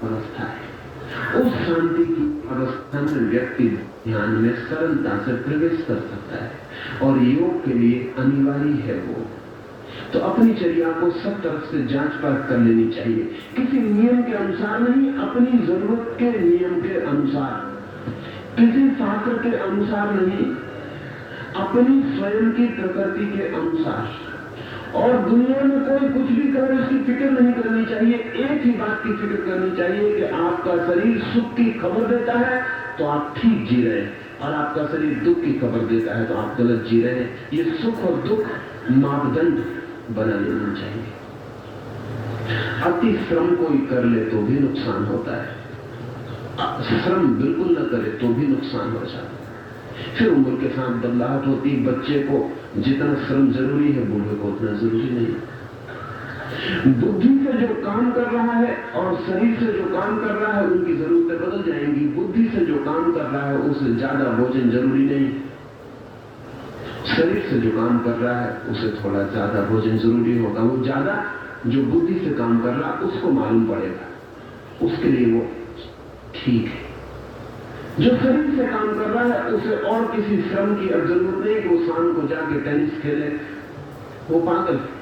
अवस्था है। उस शांति की अवस्था में व्यक्ति ध्यान में सरलता से प्रवेश कर सकता है और योग के लिए अनिवार्य है वो। तो अपनी चर्या को सब तरफ से जांच परख कर लेनी चाहिए, किसी नियम के अनुसार नहीं, अपनी जरूरत के नियम के अनुसार, किसी शास्त्र के अनुसार नहीं, अपनी स्वयं की प्रकृति के अनुसार। और दुनिया में कोई कुछ भी करे उसकी फिक्र नहीं करनी चाहिए। एक ही बात की फिक्र करनी चाहिए कि आपका शरीर सुख की खबर देता है तो आप ठीक जी रहे हैं, और आपका शरीर दुख की खबर देता है तो आप गलत जी रहे हैं। ये सुख और दुख मापदंड बना लेना चाहिए। अति श्रम कोई कर ले तो भी नुकसान होता है, श्रम बिल्कुल न करे तो भी नुकसान हो जाता है। फिर उम्र के साथ बदलाव होती, बच्चे को जितना श्रम जरूरी है बूढ़े को उतना जरूरी नहीं। बुद्धि से जो काम कर रहा है और शरीर से जो काम कर रहा है उनकी जरूरतें बदल जाएंगी। बुद्धि से जो काम कर रहा है उसे ज्यादा भोजन जरूरी नहीं, शरीर से जो काम कर रहा है उसे थोड़ा ज्यादा भोजन जरूरी होगा। वो ज्यादा जो बुद्धि से काम कर रहा है उसको मालूम पड़ेगा, उसके लिए वो ठीक है। जो शरीर से काम कर रहा है उसे और किसी श्रम की अब जरूरत नहीं कि वो शाम को जाके टेनिस खेले, वो पागल है।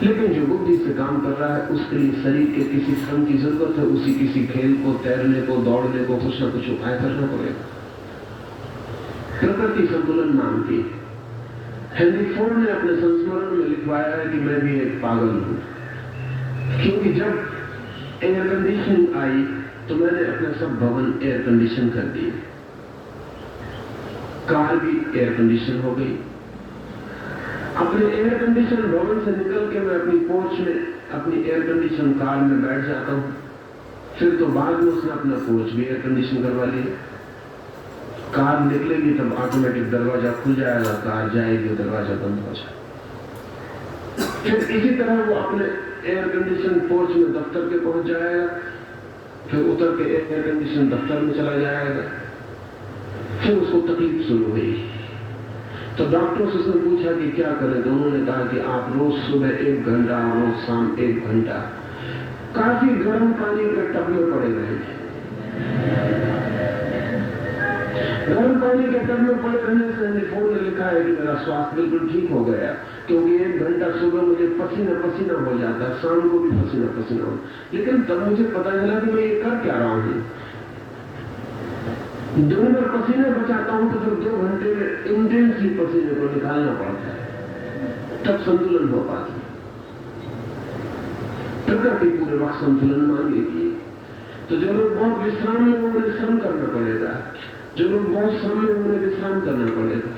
लेकिन जो बुद्धि से काम कर रहा है उसके लिए शरीर के किसी श्रम की जरूरत है, उसी किसी खेल को, तैरने को, दौड़ने को कुछ ना कुछ उपाय करना पड़ेगा। प्रकृति संतुलन मांगती है। हेनरी फोर्ड ने अपने संस्मरण में लिखवाया है कि मैं भी एक पागल हूं, क्योंकि जब एयर कंडीशनिंग आई तो मैंने अपने सब भवन एयर कंडीशन कर दिए। कार भी एयर कंडीशन हो गई। अपने एयर कंडीशन भवन से निकल के मैं अपनी पोर्च में अपनी एयर कंडीशन कार में बैठ जाता हूं। फिर तो बाद में उसने अपना पोर्च भी एयर कंडीशन करवा लिया। कार निकलेगी तब ऑटोमेटिक दरवाजा खुल जाएगा, कार जाएगी दरवाजा बंद हो जाएगा। फिर इसी तरह वो अपने एयर कंडीशन पोर्च में दफ्तर के पहुंच जाएगा, फिर उतर के एयर कंडीशन दफ्तर में चला जाएगा। फिर उसको तकलीफ शुरू हुई तो डॉक्टर से उसने पूछा कि क्या करें, तो उन्होंने कहा कि आप रोज सुबह 1 घंटा और रोज शाम 1 घंटा काफी गर्म पानी के टब में पड़े रहे। गर्म पानी के टब में पड़े रहने से फोन ने लिखा है कि मेरा स्वास्थ्य बिल्कुल ठीक हो गया, क्योंकि 1 घंटा सुबह मुझे पसीना पसीना हो जाता है, शाम को भी पसीना पसीना हो। लेकिन तब मुझे पता चला कि मैं ये कर क्या रहा हूं। दिन भर पसीने बचाता हूं तो फिर 2 घंटे में इंटेंसली पसीने को निकालना पड़ता है, तब संतुलन हो पाता है। प्रकृति पूरे वक्त संतुलन मांगेगी। तो जो लोग बहुत विश्राम में, उन्हें श्रम करना पड़ेगा। जो लोग बहुत श्रम में, उन्हें विश्राम करना पड़ेगा।